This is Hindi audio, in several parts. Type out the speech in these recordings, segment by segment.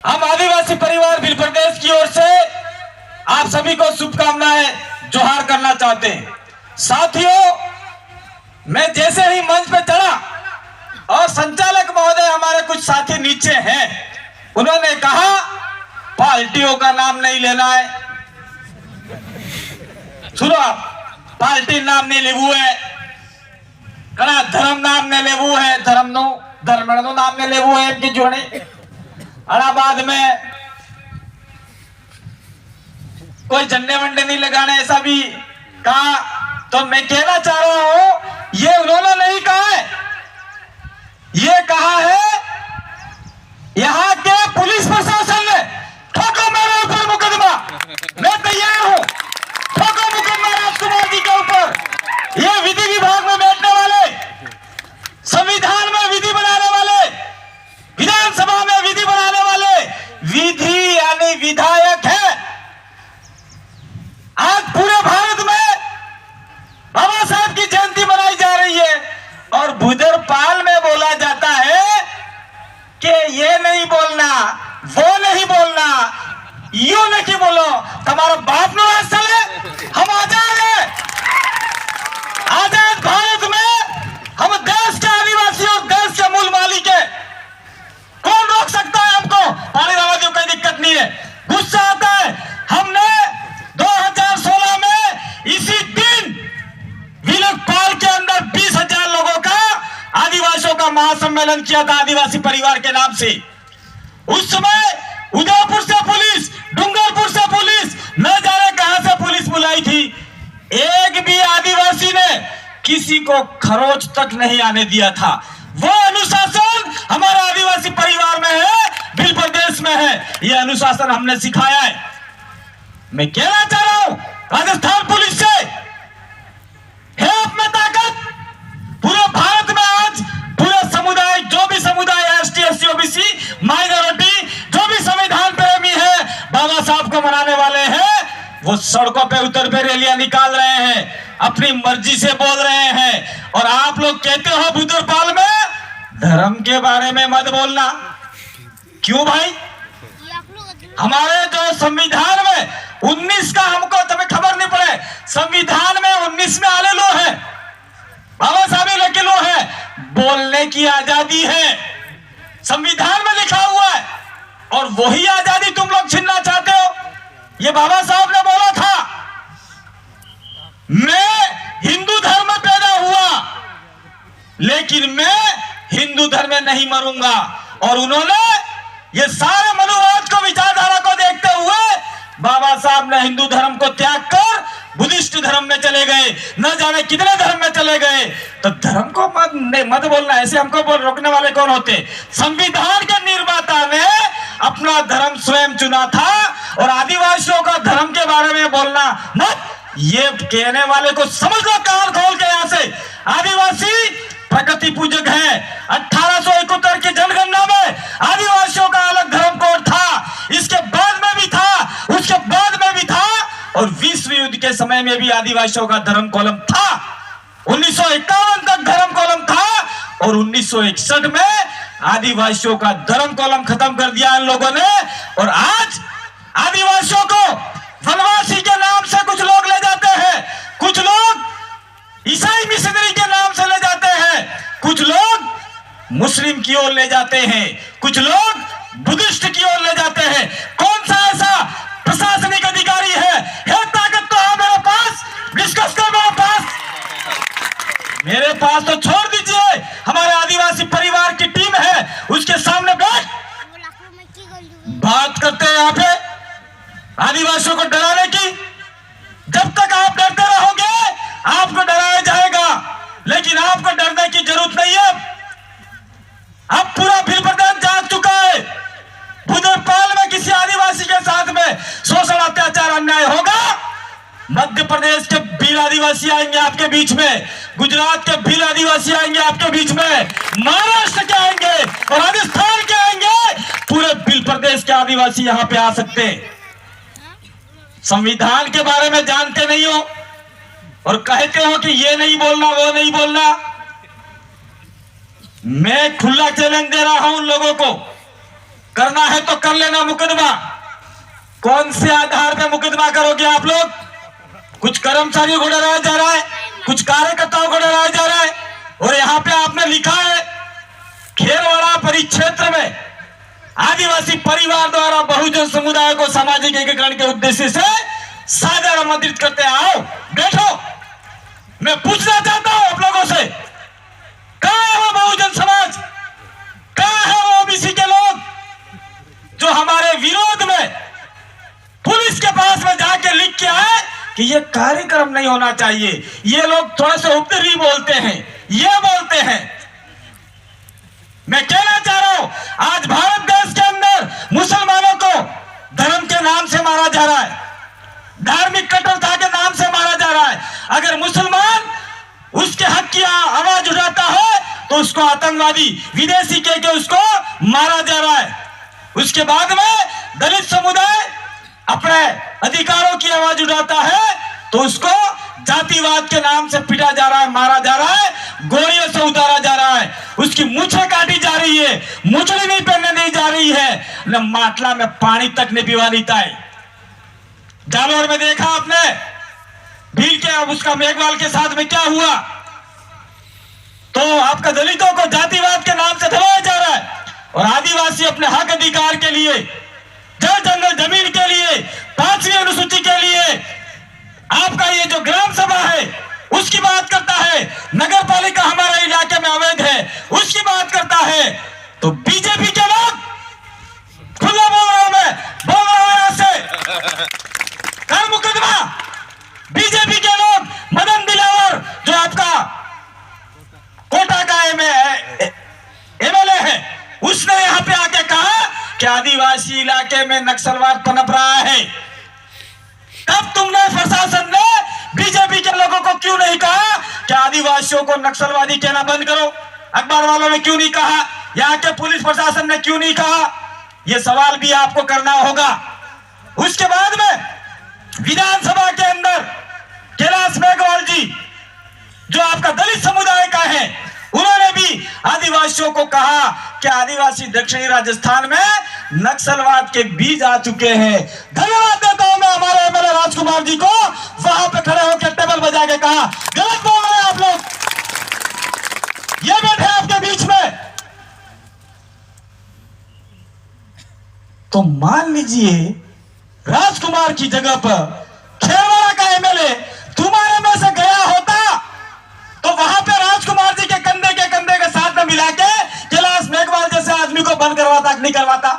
हम आदिवासी परिवार भील प्रदेश की ओर से आप सभी को शुभकामनाएं जोहार करना चाहते हैं। साथियों, मैं जैसे ही मंच पे चढ़ा और संचालक महोदय हमारे कुछ साथी नीचे हैं, उन्होंने कहा पार्टियों का नाम नहीं लेना है। सुनो, आप पार्टी नाम नहीं लेवू है, कड़ा धर्म नाम ने लेवू है, धर्म नो नाम ने लेवू है कि जोड़े अलाहाबाद में कोई झंडे वंडे नहीं लगाने ऐसा भी कहा। तो मैं कहना चाह रहा हूं, ये उन्होंने नहीं कहा है, ये कहा है यहां के पुलिस प्रशासन ने। ठोको मेरे ऊपर मुकदमा, मैं तैयार हूं। ठोको मुकदमा राजकुमार जी के ऊपर। ये विधि विभाग में बैठने वाले, संविधान में विधि बनाने वाले, विधानसभा में विधि बनाने वाले विधि यानी विधायक है। आज पूरे भारत में बाबा साहब की जयंती मनाई जा रही है और बुदरपाल में बोला जाता है कि ये नहीं बोलना, वो नहीं बोलना, यूं नहीं बोलो, तुम्हारा बाप नो असल है। हम आजाद है, आजाद भारत में हम देश के आदिवासी और देश के मूल मालिक है। कौन रोक सकता है हमको? पानी रावतियों कोई दिक्कत नहीं है। गुस्सा आता है। हमने 2016 में इसी दिन विलोकपाल के अंदर 20,000 लोगों का आदिवासियों का महासम्मेलन किया था आदिवासी परिवार के नाम से। उस समय उदयपुर से पुलिस, डूंगरपुर से पुलिस, न जाने कहां से पुलिस बुलाई थी। एक भी आदिवासी ने किसी को खरोच तक नहीं आने दिया था। वो अनुशासन हमारे आदिवासी परिवार में है, भील प्रदेश में है। ये अनुशासन हमने सिखाया है। मैं कहना चाह रहा हूं राजस्थान पुलिस से, है आप में ताकत। पूरे भारत में आज पूरे समुदाय, जो भी समुदाय एसटी, एससी, ओबीसी, माइनॉरिटी, जो भी संविधान प्रेमी है, बाबा साहब को मनाने वाले हैं, वो सड़कों पे उतर पे रैलियां निकाल रहे हैं, अपनी मर्जी से बोल रहे हैं। और आप लोग कहते हो बुदरपाल में धर्म के बारे में मत बोलना। क्यों भाई? हमारे जो संविधान में 19 का, हमको तुम्हें खबर नहीं पड़े, संविधान में 19 में आले लो है, बाबा साहब लिखे लो है, बोलने की आजादी है, संविधान में लिखा हुआ है। और वही आजादी तुम लोग छीनना चाहते हो। ये बाबा साहब ने बोला था, मैं हिंदू धर्म में पैदा हुआ लेकिन मैं हिंदू धर्म में नहीं मरूंगा। और उन्होंने ये सारे मनुवाद को, विचारधारा को देखते हुए बाबा साहब ने हिंदू धर्म को त्याग कर बुद्धिस्ट धर्म में चले गए, न जाने कितने धर्म में चले गए। तो धर्म को मत बोलना, ऐसे हमको रोकने वाले कौन होते? संविधान के निर्माता ने अपना धर्म स्वयं चुना था और आदिवासियों का धर्म के बारे में बोलना मत। ये कहने वाले को समझ लो कान खोल के। यहां से आदिवासी प्रकृति पूजक है। 1871 की जनगणना में आदिवासियों का अलग धर्म कोड था, इसके बाद में भी था, उसके बाद में भी था, और विश्व युद्ध के समय में भी आदिवासियों का धर्म कॉलम था। 1951 तक धर्म कॉलम था और 1961 में आदिवासियों का धर्म कॉलम खत्म कर दिया इन लोगों ने। और आज आदिवासियों को वनवासी के नाम से कुछ लोग ले जाते हैं, कुछ लोग ईसाई मिशनरी के नाम से ले जाते हैं, कुछ लोग मुस्लिम की ओर ले जाते हैं, कुछ लोग बुद्धिस्ट की ओर ले जाते हैं। कौन सा ऐसा प्रशासनिक अधिकारी है ताकत तो है मेरे पास, डिस्कस कर मेरे पास तो छोड़ दीजिए। हमारे आदिवासी परिवार की टीम है, उसके सामने बैठ बात करते हैं यहाँ पे आदिवासियों को डराने की। जब तक आप डरते रहोगे आपको डराया जाएगा, लेकिन आपको डरने की जरूरत नहीं है। अब पूरा भील प्रदेश जाग चुका है। बुदरपाल में किसी आदिवासी के साथ में शोषण, अत्याचार, अन्याय होगा, मध्य प्रदेश के भील आदिवासी आएंगे आपके बीच में, गुजरात के भील आदिवासी आएंगे आपके बीच में, महाराष्ट्र के आएंगे और राजस्थान के आएंगे। पूरे भील प्रदेश के आदिवासी यहां पे आ सकते हैं। संविधान के बारे में जानते नहीं हो और कहते हो कि ये नहीं बोलना, वो नहीं बोलना। मैं खुला चैलेंज दे रहा हूं उन लोगों को, करना है तो कर लेना मुकदमा। कौन से आधार पे मुकदमा करोगे आप लोग? कुछ कर्मचारियों को डराया जा रहा है, कुछ कार्यकर्ताओं को डराया जा रहा है। और यहाँ पे आपने लिखा है खेरवाड़ा परिक्षेत्र में आदिवासी परिवार द्वारा बहुजन समुदाय को सामाजिक एकीकरण के उद्देश्य से सादर आमंत्रित करते हैं। आओ बैठो। मैं पूछना चाहता हूं आप लोगों से, कहां है वो बहुजन समाज, कहां है वो ओबीसी के लोग जो हमारे विरोध में पुलिस के पास में जाके लिख के आए कि ये कार्यक्रम नहीं होना चाहिए। ये लोग थोड़े से उपद्रवी बोलते हैं, ये बोलते हैं। मैं कहना चाह रहा हूं, आज भारत देश के अंदर मुसलमानों को धर्म के नाम से मारा जा रहा है, धार्मिक कट्टरता के नाम से मारा जा रहा है। अगर मुसलमान उसके हक की आवाज उठाता है तो उसको आतंकवादी विदेशी कह के उसको मारा जा रहा है। उसके बाद में दलित समुदाय अपने अधिकारों की आवाज उठाता है तो उसको जातिवाद के नाम से पीटा जा रहा है, मारा जा रहा है, गोलियों से उतारा जा रहा है, उसकी मूछें काटी जा रही है, मूछड़ी नहीं पहनने दी जा रही है, न माटला में पानी तक नहीं पिवानी ताई। जालौर में देखा आपने भील के अब उसका मेघवाल के साथ में क्या हुआ। तो आपका दलितों को जातिवाद के नाम से दबाया जा रहा है और आदिवासी अपने हक अधिकार के लिए, जल जंगल जमीन के लिए, 5वीं अनुसूची के लिए आपका ये जो ग्राम सभा है उसकी बात करता है, नगर पालिका हमारे इलाके में अवैध है उसकी बात करता है। तो बीजेपी के लोग, खुला बोल रहा हूं मैं, बोल रहा हूं यहां से, कर मुकदमा। बीजेपी के लोग, मदन दिलावर जो आपका कोटा का एमएलए है, उसने यहां पे आके कहा कि आदिवासी इलाके में नक्सलवाद पनप रहा है। तब तुमने, प्रशासन ने बीजेपी के लोगों को क्यों नहीं कहा कि आदिवासियों को नक्सलवादी कहना बंद करो? अखबार वालों ने क्यों नहीं कहा? यहाँ के पुलिस प्रशासन ने क्यों नहीं कहा? यह सवाल भी आपको करना होगा। उसके बाद में विधानसभा के अंदर कैलाश मेघवाल जी जो आपका दलित समुदाय का है, उन्होंने भी आदिवासियों को कहा कि आदिवासी दक्षिणी राजस्थान में नक्सलवाद के बीज आ चुके हैं। धन्यवाद देता हूं मैं हमारे एमएलए राजकुमार जी को, वहां पे खड़े होकर टेबल बजा के कहा गलत बोल रहे हैं आप लोग, ये बैठे आपके बीच में। तो मान लीजिए राजकुमार की जगह पर खेरवाड़ा का एमएलए तुम्हारे में से गया होता तो वहां पे राजकुमार जी के कंधे के साथ में मिला के कैलाश मेघवाल जैसे आदमी को बंद करवाता कि नहीं करवाता?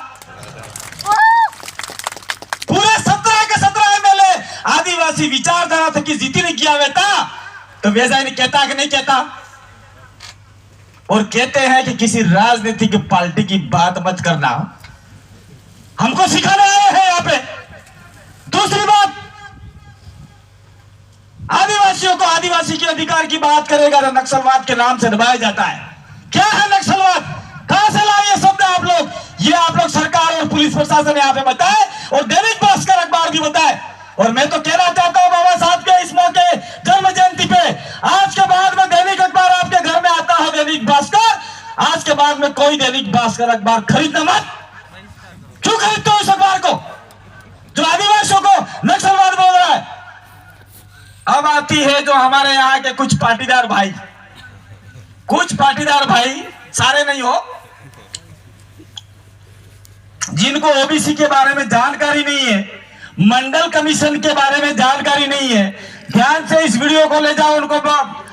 पूरे 17 के 17 एमएलए आदिवासी विचारधारा से किस जीती नहीं किया बेटा, तो वैसा नहीं कहता कि नहीं कहता? और कहते हैं कि किसी राजनीतिक पार्टी की बात मत करना, हमको सिखाने आए हैं यहाँ पे। दूसरी बात, आदिवासियों को आदिवासी के अधिकार की बात करेगा तो नक्सलवाद के नाम से दबाया जाता है। क्या है नक्सलवाद? कहां से लाए ये शब्द आप लोग? ये आप लोग सरकार और पुलिस प्रशासन यहाँ पे बताए और दैनिक भास्कर अखबार भी बताए। और मैं तो कहना चाहता हूं बाबा साहब के इस मौके जन्म जयंती पे, आज के बाद में दैनिक अखबार आपके घर में आता हो, दैनिक भास्कर, आज के बाद में कोई दैनिक भास्कर अखबार खरीदना मत। क्यों खरीदते हो इस अखबार को जो आदिवासियों को नक्सलवाद बोल रहा है? अब आती है जो हमारे यहाँ के कुछ पाटीदार भाई, सारे नहीं हो, जिनको ओबीसी के बारे में जानकारी नहीं है, मंडल कमीशन के बारे में जानकारी नहीं है, ध्यान से इस वीडियो को ले जाओ। उनको,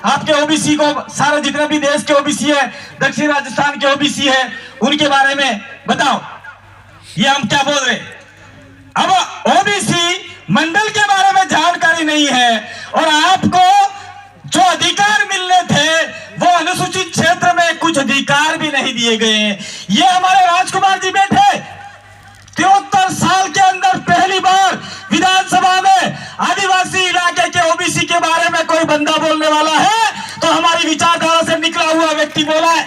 आपके ओबीसी को, सारे जितने भी देश के ओबीसी है, दक्षिण राजस्थान के ओबीसी है, उनके बारे में बताओ ये हम क्या बोल रहे। अब ओबीसी मंडल के बारे में जानकारी नहीं है और आपको जो अधिकार मिलने थे वो अनुसूचित क्षेत्र में कुछ अधिकार भी नहीं दिए गए हैं। ये हमारे राजकुमार जी बैठे 73 साल के अंदर पहली बार विधानसभा में आदिवासी इलाके के ओबीसी के बारे में कोई बंदा बोलने वाला है तो हमारी विचारधारा से निकला हुआ व्यक्ति बोला है।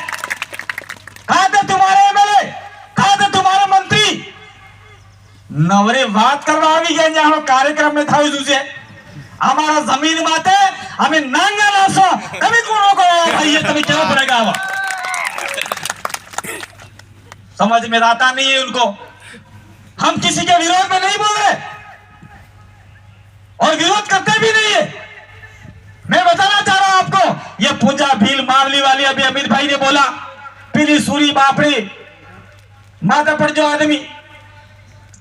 कहां थे तुम्हारे एमएलए, कहां थे तुम्हारे मंत्री? नवरे बात करवा भी गए जहां कार्यक्रम में था तुझे हमारा जमीन माते हमें नांगा लासो कभी को भाई ये तभी क्या पड़ेगा। समझ में आता नहीं है उनको। हम किसी के विरोध में नहीं बोल रहे और विरोध करते भी नहीं है। मैं बताना चाह रहा हूं आपको, ये पूजा भील मावली वाली अभी अमित भाई ने बोला, पीली सूरी बापड़ी माता पर जो आदमी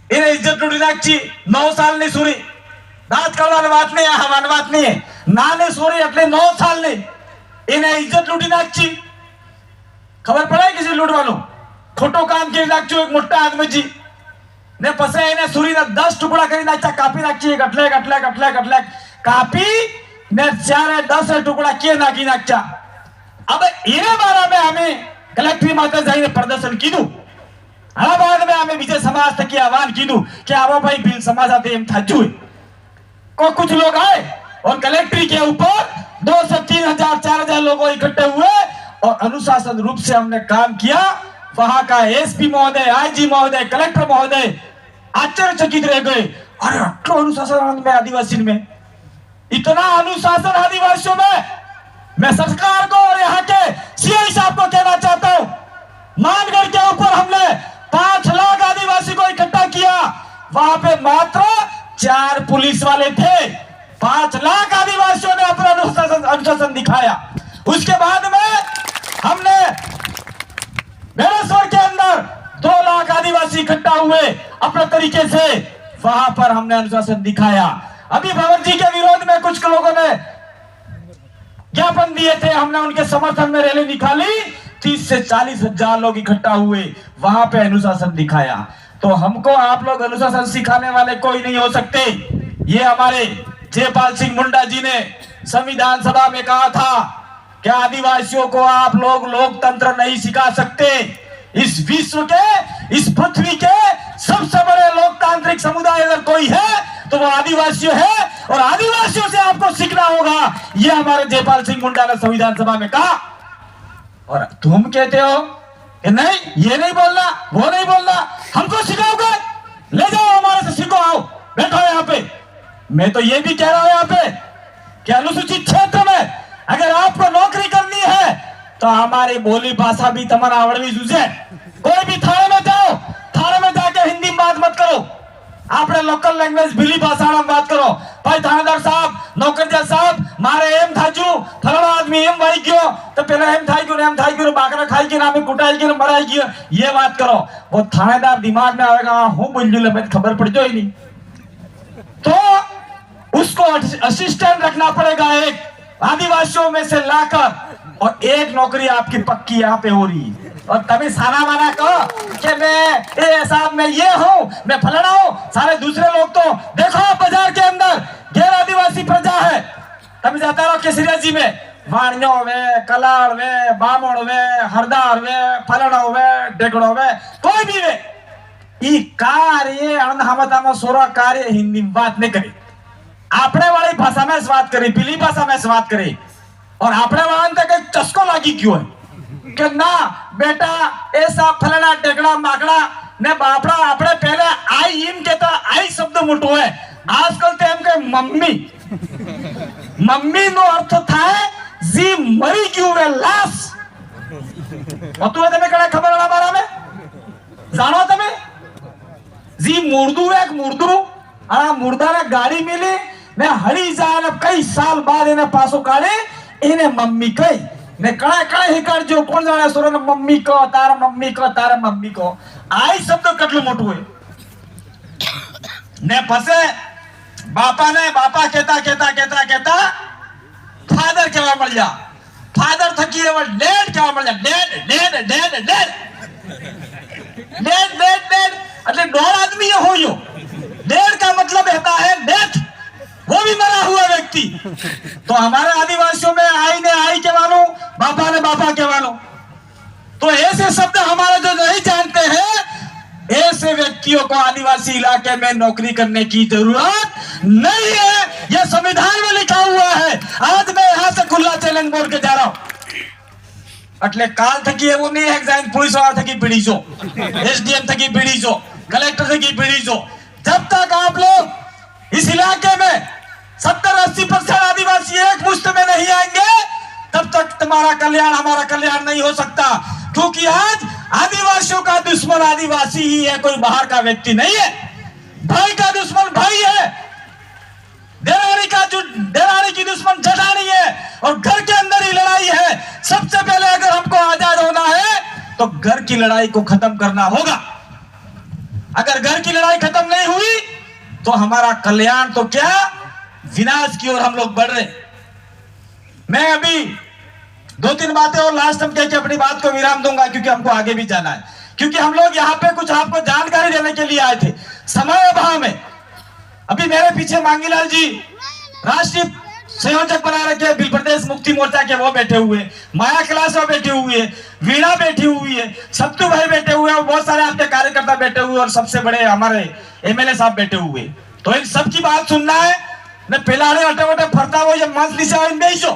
इन्हें इज्जत लुटी नाची 9 साल नहीं सूरी दांत करवाने बात नहीं है, हमारी बात नहीं है ना ने सूरी એટલે 9 साल नहीं इन्हें इज्जत लुटी नाची। खबर पड़े किसी लूटवानो खोटो काम કરી નાખ્યું એક મોટા આદમીજી ને પછી એને સુરીના 10 ટુકડા કરી નાખ્યા, કાપી નાખી ગટલે ગટલે ગટલે ગટલે કાપી ને 4-10 ટુકડા કે નાખી નાખ્યા। હવે એને બારામાં અમે કલેક્ટર માથે જઈને પ્રદર્શન કીધું। આ બાદ में અમે વિજય સમાજ થકી આહવાન કીધું કે આવો ભાઈ ભીલ સમાજ સાથે એમ થાજ્યું को कुछ लोग आए और कलेक्ट्री के ऊपर 2 से 3 हजार 4 हजार लोग इकट्ठे हुए और अनुशासन रूप से हमने काम किया। वहां का एसपी महोदय, आईजी महोदय, कलेक्टर महोदय आश्चर्यचकित रह गए। अरे अट्लो अनुशासन में आदिवासी में इतना अनुशासन आदिवासियों में। मैं सरकार को और यहाँ के सीआई साहब को कहना चाहता हूँ, मानगढ़ के ऊपर हमने 5 लाख आदिवासी को इकट्ठा किया, वहां पे मात्र 4 पुलिस वाले थे। 5 लाख आदिवासियों ने अपना अनुशासन दिखाया। उसके बाद में हमने बेलेश्वर के अंदर 2 लाख आदिवासी इकट्ठा हुए अपने तरीके से, वहां पर हमने अनुशासन दिखाया। अभी भंवर जी के विरोध में कुछ लोगों ने ज्ञापन दिए थे, हमने उनके समर्थन में रैली निकाली। 30 से 40 हजार लोग इकट्ठा हुए, वहां पे अनुशासन दिखाया। तो हमको आप लोग अनुशासन सिखाने वाले कोई नहीं हो सकते। ये हमारे जयपाल सिंह मुंडा जी ने संविधान सभा में कहा था कि आदिवासियों को आप लोग लोकतंत्र नहीं सिखा सकते। इस विश्व के, इस पृथ्वी के सबसे बड़े लोकतांत्रिक समुदाय अगर कोई है तो वो आदिवासी है और आदिवासियों से आपको सीखना होगा। ये हमारे जयपाल सिंह मुंडा ने संविधान सभा में कहा। और तुम कहते हो कि नहीं, ये नहीं बोलना, वो नहीं बोलना, हमको सिखाओगे, ले जाओ हमारे से सीखो, आओ बैठो यहाँ पे। मैं तो ये भी कह रहा हूं यहाँ पे कि अनुसूचित क्षेत्र में अगर आपको नौकरी करनी है तो हमारी बोली भाषा भी तुम्हारा आवड़वी जुझे। कोई भी थाने में जाओ, थाने में जाके हिंदी में बात मत करो, आपने लोकल लैंग्वेज भीली भाषा में बात करो। भाई थानेदार साहब, नौकरदार साहब, मारे एम थाजू फलाना आदमी एम भाई गयो तो पहले एम थाई गयो बाकरा खाई के नामे कुटाई के मराई गयो, ये बात करो। वो थानेदार दिमाग में आएगा हूं बोल मैं खबर पड़ जाए नहीं, तो उसको असिस्टेंट रखना पड़ेगा एक आदिवासियों में से लाकर, और एक नौकरी आपकी पक्की यहाँ पे हो रही है। और तभी सारा माना कहो कि मैं साहब मैं ये हूँ, मैं फलाना हूँ। सारे दूसरे लोग तो देखो बाजार के अंदर गैर आदिवासी प्रजा है। तभी जाता रहो केसरिया जी में वाणियों वे, कलाड़ वे, बामण वे, हरदार वे, फलाना वे, डेगड़ो वे, कोई भी वे ई कार्य अनहमता में सोरा कार्य हिंदी में बात नहीं करे, आपने वाली भाषा में बात करे, पीली भाषा में बात करे। और आपने वहां तक एक चस्को लागी क्यों है कि ना बेटा ऐसा फलाना टेकड़ा माकड़ा ने बापड़ा आपने पहले आई इन कहता आई शब्द मोटो है, आजकल तो हम के मम्मी मम्मी नो अर्थ था जी मरी क्यों वे लाश હતું તમે કડા ખબર ના બારા મે જાણો તમે जी मुर्दू एक मुर्दू आ मुर्दाने गाड़ी मिली ने हड़ी जाए ने कई साल बाद इने पासो काढे इने मम्मी कही ने कड़ा कड़ा ही कर जो कोण जाने सोरो ने मम्मी को तार मम्मी को तार मम्मी को आई शब्द कटलो मोटू है ने फसे बापा ने बापा कहता कहता कहता कहता फादर केवा मळ जा फादर थकी एव डैड केवा मळ जा dad dad dad dad dad dad dad એટલે દોડ आदमी हो यो डेढ़ का मतलब होता है डेथ, वो भी मरा हुआ व्यक्ति। तो हमारे आदिवासियों में आई ने आई के मानो, बापा ने बापा के मानो। तो ऐसे शब्द हमारे जो नहीं जानते हैं ऐसे व्यक्तियों को आदिवासी इलाके में नौकरी करने की जरूरत नहीं है। यह संविधान में लिखा हुआ है। आज मैं यहाँ से खुला चैलेंज बोल के जा रहा हूँ। એટલે કાલ થકી એવું નહીં હે જાઈન પોલીસ વાળા થકી પીડીજો, एसडीएम थकी पीड़ीजो, कलेक्टर थकी पीड़ीजो। जब तक आप लोग इस इलाके में 70-80% आदिवासी एक मुश्त में नहीं आएंगे तब तक तुम्हारा कल्याण हमारा कल्याण नहीं हो सकता। क्योंकि आज आदिवासियों का दुश्मन आदिवासी ही है, कोई बाहर का व्यक्ति नहीं है। भाई का दुश्मन भाई है, देरानी की दुश्मन जठानी है, और घर के अंदर ही लड़ाई है। सबसे पहले अगर हमको आजाद होना है तो घर की लड़ाई को खत्म करना होगा। अगर घर की लड़ाई खत्म नहीं हुई तो हमारा कल्याण तो क्या, विनाश की ओर हम लोग बढ़ रहे। मैं अभी 2-3 बातें और लास्ट हम कह के अपनी बात को विराम दूंगा, क्योंकि हमको आगे भी जाना है। क्योंकि हम लोग यहाँ पे कुछ आपको जानकारी देने के लिए आए थे, समय अभाव में। अभी मेरे पीछे मांगीलाल जी राष्ट्रीय संयोजक बना रखे, बिल प्रदेश मुक्ति मोर्चा के, वो बैठे हुए, माया कैलाश बैठे हुए, वीणा बैठी हुई है, सत्तू भाई बैठे हुए, और बहुत सारे आपके कार्यकर्ता बैठे हुए, और सबसे बड़े हमारे एमएलए साहब बैठे हुए। तो इन सब की बात सुनना है न, पिलाड़े अटे वटे फरता हो, ये मंथली से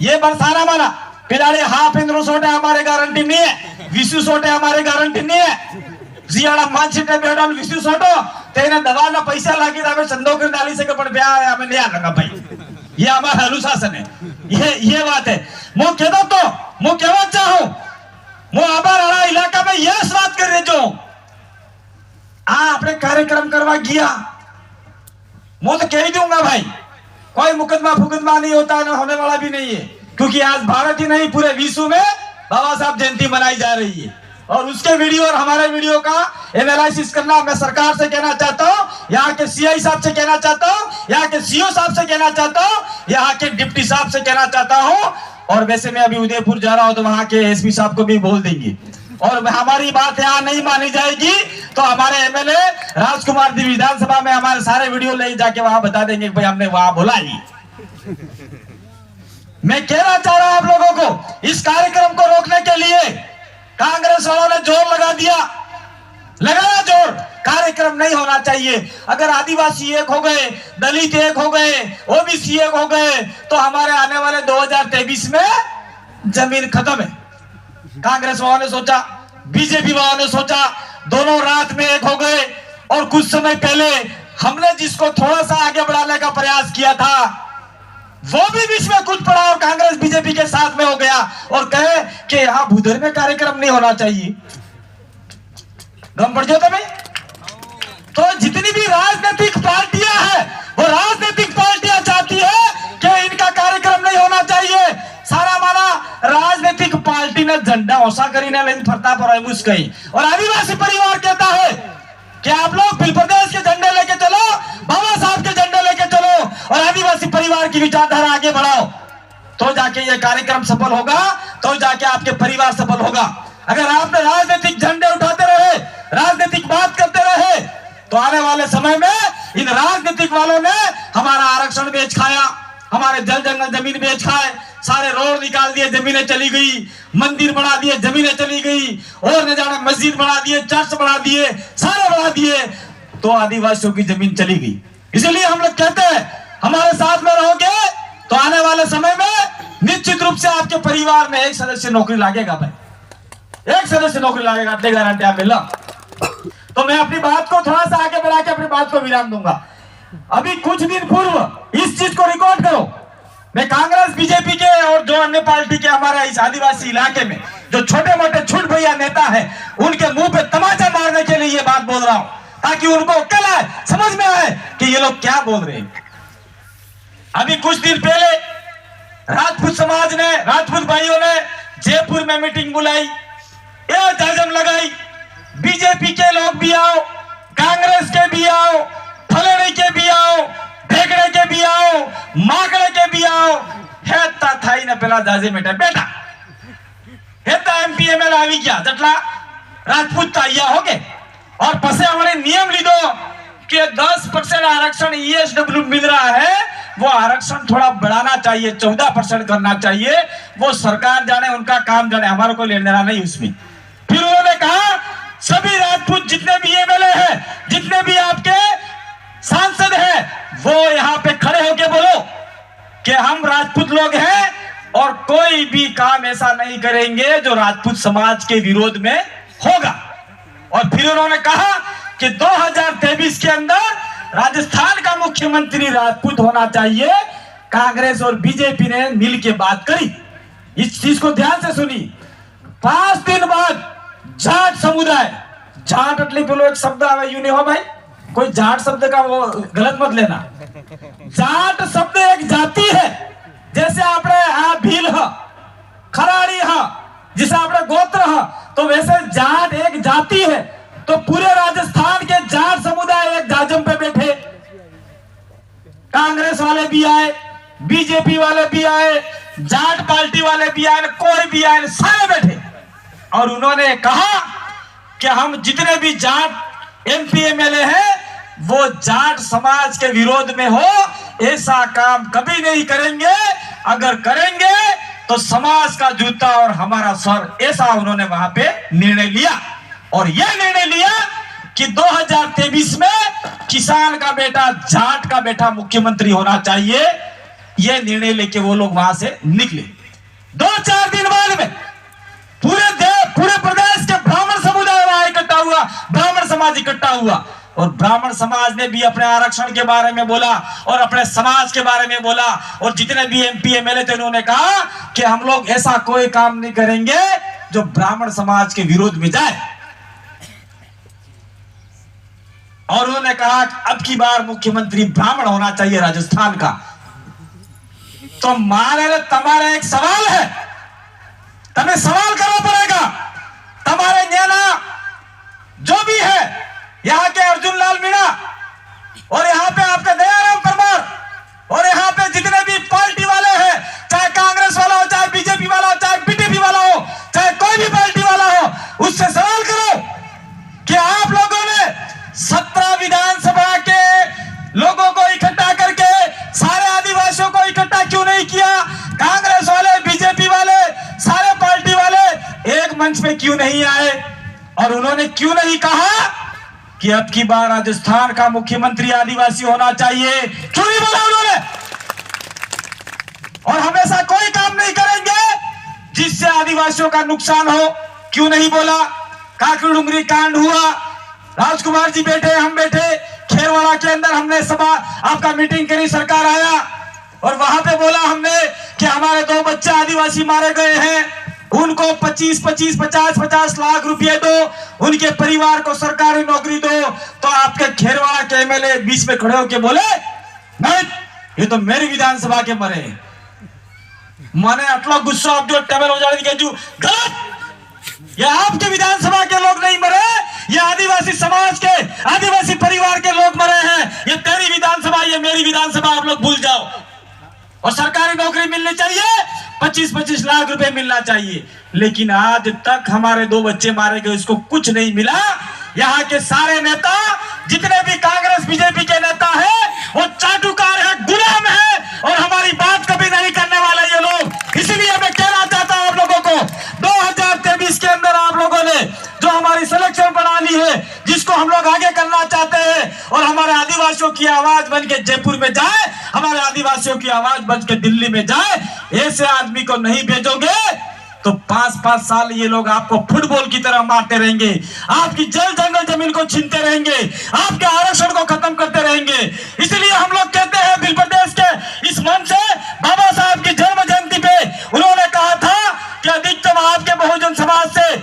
ये बरसाना माना पिलाड़े हाफ इंद्रो सोटे हमारे गारंटी नहीं है, विशु सोटे हमारे गारंटी नहीं है। जियाड़ा मान सीटे बेड़ा विशु सोटो तेने दवा ना पैसा लागी तो हमें चंदो कर डाली से कपड़ ब्याह हमें नहीं आना भाई, ये हमारा अनुशासन है। ये बात है। मु कहता तो मु कहना चाहूं, मु आबार इलाका में यह बात कर रहे जो आपने कार्यक्रम करवा गया, मैं तो कह ही दूंगा भाई, कोई मुकदमा फुकदमा नहीं होता, ना होने वाला भी नहीं है। क्योंकि आज भारत ही नहीं पूरे विश्व में बाबा साहब जयंती मनाई जा रही है, और उसके वीडियो और हमारे वीडियो का एनालिसिस करना मैं सरकार से कहना चाहता हूं, यहाँ के सीआई साहब से कहना चाहता हूं, यहाँ के सीओ साहब से कहना चाहता हूं, यहाँ के डिप्टी साहब से कहना चाहता हूं। और वैसे मैं अभी उदयपुर जा रहा हूं तो वहां के एसपी साहब को भी बोल देंगे, और हमारी बात यहाँ नहीं मानी जाएगी तो हमारे एमएलए राजकुमार जी विधानसभा में हमारे सारे वीडियो ले जाके वहां बता देंगे भाई हमने वहां बोला ही। मैं कहना चाह रहा हूं आप लोगों को, इस कार्यक्रम को रोकने के लिए कांग्रेस वालों ने जोर लगा दिया, लगाया जोर। कार्यक्रम नहीं होना चाहिए। अगर आदिवासी एक हो गए, दलित एक हो गए, ओबीसी एक हो गए, तो हमारे आने वाले 2023 में जमीन खत्म है। कांग्रेस वालों ने सोचा, बीजेपी वालों ने सोचा, दोनों रात में एक हो गए। और कुछ समय पहले हमने जिसको थोड़ा सा आगे बढ़ाने का प्रयास किया था, वो भी बीच में कूद पड़ा और कांग्रेस बीजेपी के साथ में हो गया और कहे कि यहाँ भूधर में कार्यक्रम नहीं होना चाहिए। गम पड़ जाओ तुम्हें। तो जितनी भी राजनीतिक पार्टियां हैं, वो राजनीतिक पार्टियां चाहती है कि इनका कार्यक्रम नहीं होना चाहिए। सारा माना राजनीतिक पार्टी ने झंडा औसा करी ने लेकिन फरता पर मुस्कई, और आदिवासी परिवार कहता है कि आप लोग बिल प्रदेश के झंडे लेके चलो, बाबा साहब के झंडे लेके चलो, और आदिवासी परिवार की विचारधारा आगे बढ़ाओ, तो जाके ये कार्यक्रम सफल होगा, तो जाके आपके परिवार सफल होगा। अगर आपने राजनीतिक झंडे उठाते रहे, राजनीतिक बात करते रहे, तो आने वाले समय में इन राजनीतिक वालों ने हमारा आरक्षण बेच खाया, हमारे जल जंगल जमीन बेच खाए, सारे रोड निकाल दिए, जमीनें चली गई, मंदिर बना दिए, जमीनें चली गई, और न जाने मस्जिद बना दिए, चर्च बना दिए, सारे बना दिए, तो आदिवासियों की जमीन चली गई। इसलिए हम लोग कहते हैं हमारे साथ में रहोगे तो आने वाले समय में निश्चित रूप से आपके परिवार में एक सदस्य नौकरी लागेगा भाई, एक सदस्य नौकरी लागेगा, अपने गारंटी आप मिला। तो मैं अपनी बात को थोड़ा सा आगे बढ़ा के अपनी बात को विराम दूंगा। अभी कुछ दिन पूर्व इस चीज को रिकॉर्ड करो, मैं कांग्रेस बीजेपी के और जो अन्य पार्टी के हमारे इस आदिवासी इलाके में जो छोटे मोटे छुट भैया नेता है, उनके मुंह पे तमाचा मारने के लिए ये बात बोल रहा हूं, ताकि उनको अक्ल आए, समझ में आए कि ये लोग क्या बोल रहे हैं। अभी कुछ दिन पहले राजपूत समाज ने, राजपूत भाइयों ने जयपुर में मीटिंग बुलाई, ये जलजम लगाई, बीजेपी के लोग भी आओ, कांग्रेस के भी आओ, फलेने के भी आओ, भेगड़े के भी आओ, मागड़े के भी आओ, हेता थाई ने पहला जाजे बेटा बेटा हेता एमपी एमएल आवी क्या जटला राजपूत ताइया हो गए, और पसे हमारे नियम लीधो कि 10% आरक्षण ईएसडब्ल्यू मिल रहा है, वो आरक्षण थोड़ा बढ़ाना चाहिए, 14% करना चाहिए। वो सरकार जाने, उनका काम जाने, हमारे को लेने देना नहीं उसमें। फिर उन्होंने कहा सभी राजपूत जितने भी एमएलए हैं, जितने भी आपके सांसद हैं, वो यहाँ पे खड़े होके बोलो कि हम राजपूत लोग हैं और कोई भी काम ऐसा नहीं करेंगे जो राजपूत समाज के विरोध में होगा। और फिर उन्होंने कहा कि 2023 के अंदर राजस्थान का मुख्यमंत्री राजपूत होना चाहिए। कांग्रेस और बीजेपी ने मिल के बात करी, इस चीज को ध्यान से सुनी। 5 दिन बाद जाट समुदाय, जाट એટલે પેલો એક શબ્દ આવે યુ નહીં હો ભાઈ, कोई जाट शब्द का वो गलत मत लेना। जाट शब्द एक जाति है, जैसे आपने भील है, खराड़ी है, जिसे आपने गोत्र है, तो वैसे जाट एक जाति है। तो पूरे राजस्थान के जाट समुदाय एक जाजम पे बैठे, कांग्रेस वाले भी आए, बीजेपी वाले भी आए, जाट पार्टी वाले भी आए, कोई भी आए, सारे बैठे और उन्होंने कहा कि हम जितने भी जाट एमपी एमएलए हैं वो जाट समाज के विरोध में हो, ऐसा काम कभी नहीं करेंगे, अगर करेंगे तो समाज का जूता और हमारा सर, ऐसा उन्होंने वहां पे निर्णय लिया। और यह निर्णय लिया कि 2023 में किसान का बेटा, जाट का बेटा मुख्यमंत्री होना चाहिए। यह निर्णय लेके वो लोग वहां से निकले। 2-4 दिन बाद में पूरे प्रदेश के ब्राह्मण समुदाय वहां इकट्ठा हुआ, ब्राह्मण समाज इकट्ठा हुआ और ब्राह्मण समाज ने भी अपने आरक्षण के बारे में बोला और अपने समाज के बारे में बोला। और जितने भी एमपी एमएलए थे उन्होंने कहा कि हम लोग ऐसा कोई काम नहीं करेंगे जो ब्राह्मण समाज के विरोध में जाए। और उन्होंने कहा अब की बार मुख्यमंत्री ब्राह्मण होना चाहिए राजस्थान का। तो मारे तुम्हारा एक सवाल है, तुम्हें सवाल करना पड़ेगा। तुम्हारे नेना जो भी है, यहाँ के अर्जुन लाल मीणा और यहाँ पे आपका दयाराम परमार और यहाँ पे जितने भी पार्टी वाले हैं, चाहे कांग्रेस वाला हो, चाहे बीजेपी वाला हो, चाहे बीटीपी वाला हो, चाहे कोई भी पार्टी वाला हो, उससे सवाल करो कि आप लोगों ने 17 विधानसभा के लोगों को इकट्ठा करके सारे आदिवासियों को इकट्ठा क्यों नहीं किया? कांग्रेस वाले, बीजेपी वाले, सारे पार्टी वाले एक मंच पे क्यों नहीं आए? और उन्होंने क्यों नहीं कहा कि अब की बार राजस्थान का मुख्यमंत्री आदिवासी होना चाहिए? क्यों नहीं बोला उन्होंने? और हमेशा कोई काम नहीं करेंगे जिससे आदिवासियों का नुकसान हो, क्यों नहीं बोला? काकड़ी डुंगरी कांड हुआ, राजकुमार जी बैठे, हम बैठे, खेरवाड़ा के अंदर हमने सभा आपका मीटिंग करी, सरकार आया और वहां पे बोला हमने कि हमारे 2 बच्चे आदिवासी मारे गए हैं, उनको 50 लाख रुपए दो, उनके परिवार को सरकारी नौकरी दो। तो आपके खेरवाड़ा के एमएलए बीच में खड़े होकर बोले नहीं, ये तो मेरी विधानसभा के मरे। माने आटलो गुस्सा आप जो टेबल हो जाने के गलत, ये आपके विधानसभा के लोग नहीं मरे, ये आदिवासी समाज के, आदिवासी परिवार के लोग मरे हैं। ये तेरी विधानसभा, ये मेरी विधानसभा, आप लोग भूल जाओ। और सरकारी नौकरी मिलनी चाहिए, 25 लाख रुपए मिलना चाहिए। लेकिन आज तक हमारे 2 बच्चे मारे गए, उसको कुछ नहीं मिला। यहाँ के सारे नेता, जितने भी कांग्रेस बीजेपी के नेता हैं, वो चाटुकार है, गुलाम है और हमारी बात कभी नहीं करने वाले ये लोग। इसीलिए मैं कहना चाहता हूं आप लोगों को, 2023 के अंदर आप लोगों ने जो हमारी सिलेक्शन प्रणाली है, जिसको हम लोग आगे करना चाहते हैं और हमारे आदिवासियों की आवाज बन के जयपुर में जाए, हमारे आदिवासियों की आवाज बन के दिल्ली में जाए, ऐसे आदमी को नहीं भेजोगे तो 5-5 साल ये लोग आपको फुटबॉल की तरह मारते रहेंगे, आपकी जल जंगल जमीन को छीनते रहेंगे, आपके आरक्षण को खत्म करते रहेंगे। इसलिए हम लोग कहते हैं बिल प्रदेश के इस मंच से, बाबा साहब की जन्म जयंती पे उन्होंने कहा था कि अधिकतम आपके बहुजन समाज से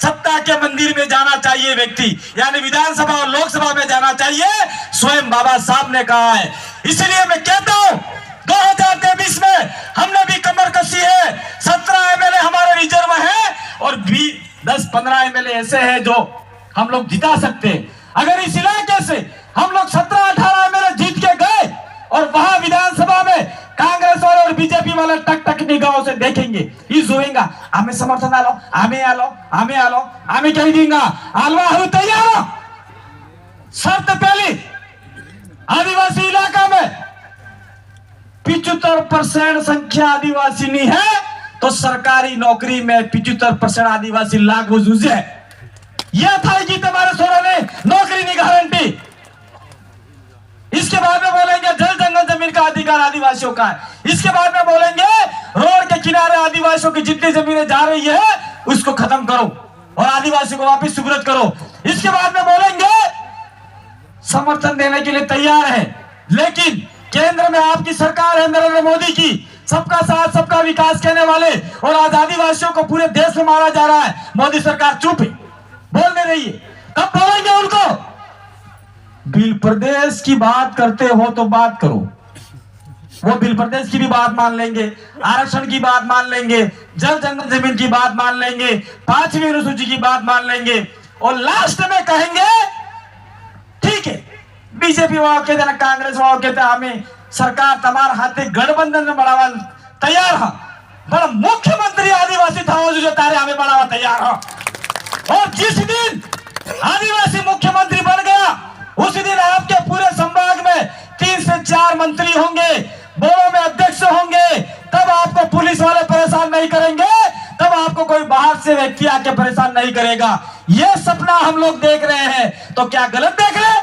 सत्ता के मंदिर में जाना चाहिए व्यक्ति, यानी विधानसभा और लोकसभा में जाना चाहिए, स्वयं बाबा साहब ने कहा है। इसलिए मैं कहता हूं 2023 में हमने भी कमर कसी है, 17 एमएलए हमारे रिजर्व है और 10-15 एमएलए ऐसे हैं जो हम लोग जिता सकते हैं। अगर इस इलाके से हम लोग 17-18 एमएलए जीत के गए और वहां विधानसभा में कांग्रेस वाले और बीजेपी वाले टक टक निगाहों से देखेंगे, ये जोएंगा हमें समर्थन आलो, हमें आलो, हमें आलो, हमें कह देंगे आलवा हम तैयार हो। शर्त पहली, आदिवासी इलाका में 75% संख्या आदिवासी नहीं है तो सरकारी नौकरी में 75% आदिवासी लागू है। यह था कि तुम्हारे सोरा ने नौकरी नहीं गारंटी। इसके बाद में बोलेंगे जल जंगल जमीन का अधिकार आदिवासियों का है। इसके बाद में बोलेंगे रोड के किनारे आदिवासियों की जितनी जमीनें जा रही है उसको खत्म करो और आदिवासियों को वापस सुब्रत करो। इसके बाद में बोलेंगे समर्थन देने के लिए तैयार है, लेकिन केंद्र में आपकी सरकार है नरेंद्र मोदी की, सबका साथ सबका विकास कहने वाले और आजादी वासियों को पूरे देश में मारा जा रहा है, मोदी सरकार चुप है, बोलने रही है। कब बोलेंगे उनको? बिल प्रदेश की बात करते हो तो बात करो, वो बिल प्रदेश की भी बात मान लेंगे, आरक्षण की बात मान लेंगे, जल जंगल जमीन की बात मान लेंगे, 5वीं अनुसूची की बात मान लेंगे और लास्ट में कहेंगे ठीक है, बीजेपी वालों कहते ना, कांग्रेस वालों कहते हमें सरकार तुम्हारे हाथे गठबंधन में बढ़ावा तैयार है, पर मुख्यमंत्री आदिवासी था जो तारे हमें बढ़ावा तैयार है। और जिस दिन आदिवासी मुख्यमंत्री बन गया उसी दिन आपके पूरे संभाग में 3 से 4 मंत्री होंगे, बोर्डों में अध्यक्ष होंगे, तब आपको पुलिस वाले परेशान नहीं करेंगे, तब आपको कोई बाहर से व्यक्ति आके परेशान नहीं करेगा। यह सपना हम लोग देख रहे हैं, तो क्या गलत देख रहे हैं?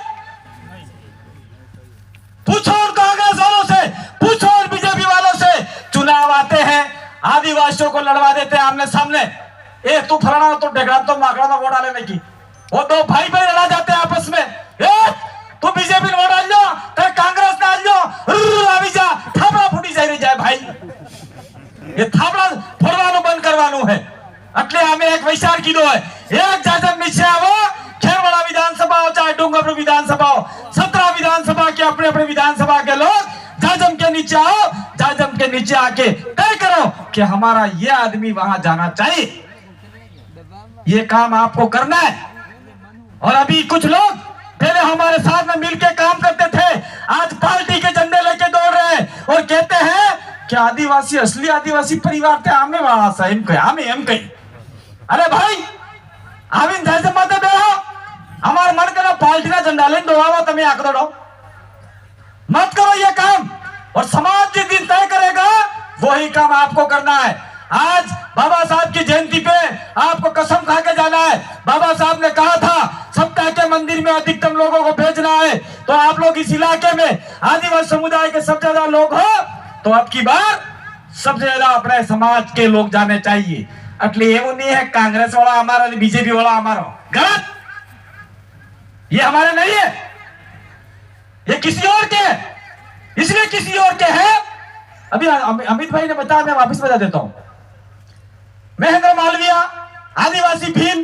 पूछो उन कांग्रेस वालों से, पूछो उन बीजेपी वालों से। चुनाव आते हैं, आदिवासियों को लड़वा देते हैं आमने सामने, ए तू फलाना तो ढेकड़ा तो माकड़ा में वोट डाले की, वो दो भाई भाई लड़ा जाते हैं आपस में, तू बीजेपी वोट डाल लो, तेरे कांग्रेस डाल लो, अभी जा थापड़ा फूटी जाए भाई, ये थापड़ा फोड़वानो बंद करवानो है। એટલે અમે એક વિચાર કીધો है, एक जाजम नीचे आवो, खेरवाड़ा विधानसभा हो चाहे डूंगरपुर विधानसभा हो, 17 विधानसभा के अपने अपने विधानसभा के लोग जाजम के नीचे आओ, जाजम के नीचे आके तय करो कि हमारा ये आदमी वहां जाना चाहिए, ये काम आपको करना है। और अभी कुछ लोग पहले हमारे साथ में मिलकर काम करते थे, आज पार्टी के झंडे लेके दौड़ रहे हैं और कहते हैं कि आदिवासी असली आदिवासी परिवार थे, हमें वहां से हमें हम कहीं। अरे भाई आविन जैसे मत बेहो, हमारे मन का पार्टी का झंडा लेने दौड़ाओ, तुम्हें आंख दौड़ो मत करो ये काम, और समाज जिस दिन तय करेगा वही काम आपको करना है। आज बाबा साहब की जयंती पे आपको कसम खा के जाना है। बाबा साहब ने कहा था सप्ताह के मंदिर में अधिकतम लोगों को भेजना है, तो आप लोग इस इलाके में आदिवासी समुदाय के सबसे ज्यादा लोग हो, तो अब की बार सबसे ज्यादा अपने समाज के लोग जाने चाहिए। એટલે એવું नहीं है कांग्रेस वाला हमारा बीजेपी वाला हमारा, गलत, ये हमारे नहीं है, ये किसी और के, इसलिए किसी और के है। अभी अमित भाई ने बताया, मैं वापस बता देता हूं। महेंद्र मालवीय आदिवासी भील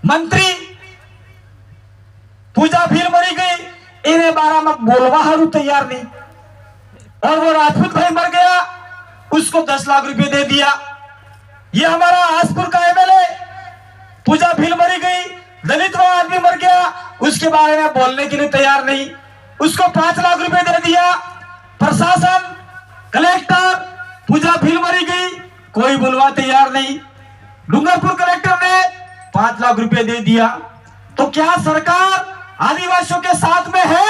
मंत्री, पूजा भील मरी गई, इन्हें 12 में बोलवा हारू तैयार नहीं, और वो राजपूत भाई मर गया, उसको 10 लाख रुपए दे दिया। ये हमारा आसपुर का एमएलए पूजा भील मरी गई, दलित वो आदमी मर गया, उसके बारे में बोलने के लिए तैयार नहीं, उसको 5 लाख रुपए दे दिया। प्रशासन, कलेक्टर, पूजा भील मरी गई, कोई बुलवा तैयार नहीं। डूंगरपुर कलेक्टर ने 5 लाख रुपए दे दिया। तो क्या सरकार आदिवासियों के साथ में है?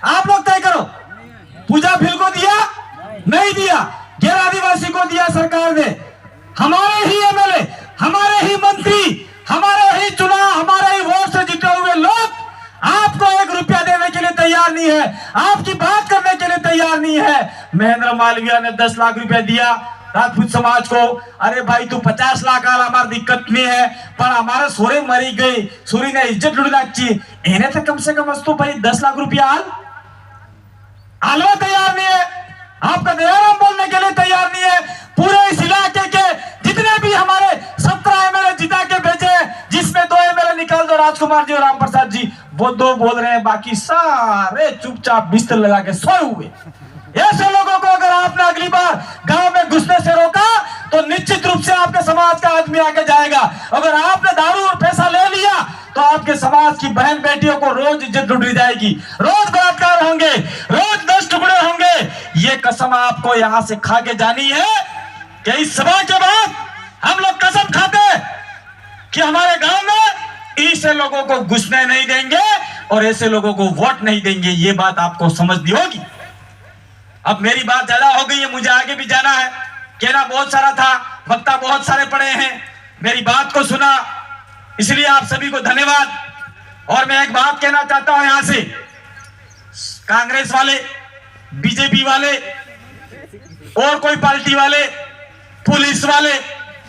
आप लोग तय करो। पूजा भील को दिया, नहीं दिया, गैर आदिवासी को दिया सरकार ने। हमारे ही एमएलए, हमारे ही मंत्री, हमारे ही चुनाव, हमारे ही वोट से जीते हुए लोग आपको 1 रुपया देने के लिए तैयार नहीं है, आपकी बात करने के लिए तैयार नहीं है। महेंद्र मालवीय ने 10 लाख रुपया दिया राजपूत समाज को। अरे भाई तू 50 लाख आला, हमारी दिक्कत नहीं है, पर हमारे सोरे मरी गई, सोरी ने इज्जत लुट लाची, इन्हें तो कम से कम तो भाई 10 लाख रुपया आलवा तैयार नहीं है, आपका दयाराम बोलने के लिए तैयार नहीं है। पूरे इस इलाके के जितने भी हमारे 17 एमएलए जिता के भेजे, जिसमें 2 एमएलए निकाल दो, राजकुमार जी और राम प्रसाद जी, वो 2 बोल रहे हैं, बाकी सारे चुपचाप बिस्तर लगा के सोए हुए। ऐसे लोगों को अगर आपने अगली बार गांव में घुसने से रोका तो निश्चित रूप से आपके समाज का आदमी आके जाएगा। अगर आपने दारू और पैसा ले लिया तो आपके समाज की बहन बेटियों को रोज इज्जत लुटी जाएगी, रोज बलात्कार होंगे, रोज 10 टुकड़े होंगे। ये कसम आपको यहां से खा के जानी है कि इस सभा के बाद हम लोग कसम खाते कि हमारे गांव में ऐसे लोगों को घुसने नहीं देंगे और ऐसे लोगों को वोट नहीं देंगे। ये बात आपको समझनी होगी। अब मेरी बात ज्यादा हो गई है, मुझे आगे भी जाना है, कहना बहुत सारा था, वक्ता बहुत सारे पड़े हैं, मेरी बात को सुना, इसलिए आप सभी को धन्यवाद। और मैं एक बात कहना चाहता हूं यहां से, कांग्रेस वाले, बीजेपी वाले और कोई पार्टी वाले, पुलिस वाले,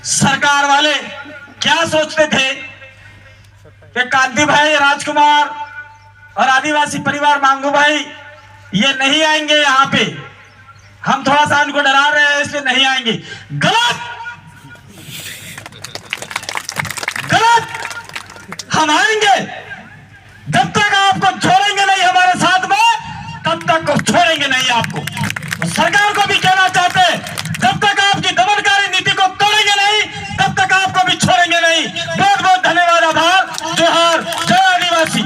सरकार वाले क्या सोचते थे कि कांति भाई, राजकुमार और आदिवासी परिवार मांगू भाई ये नहीं आएंगे यहाँ पे, हम थोड़ा सा उनको डरा रहे हैं इसलिए नहीं आएंगे। गलत गलत, हम आएंगे। जब तक आपको छोड़ेंगे नहीं हमारे साथ में, तब तक को छोड़ेंगे नहीं आपको। तो सरकार को भी कहना चाहते हैं, जब तक आपकी दमनकारी नीति को तोड़ेंगे नहीं, तब तक आपको भी छोड़ेंगे नहीं। बहुत बहुत धन्यवाद, आभार, जोहार, जय आदिवासी।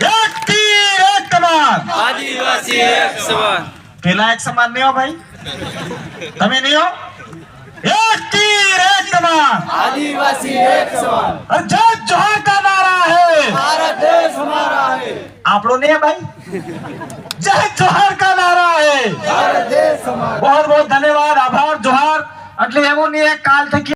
एक तीर एक कमान, आदिवासी एक समान। पहला एक समान नहीं हो भाई, तुम्हें नहीं हो। एक तीर एक कमान, आदिवासी एक समान। और जय जोहार का नारा है, भारत देश हमारा है। आप लोग नहीं है भाई, जय जोहार का नारा है, भारत देश हमारा। बहुत बहुत धन्यवाद, आभार, जोहार। अगले एवं नहीं है काल थे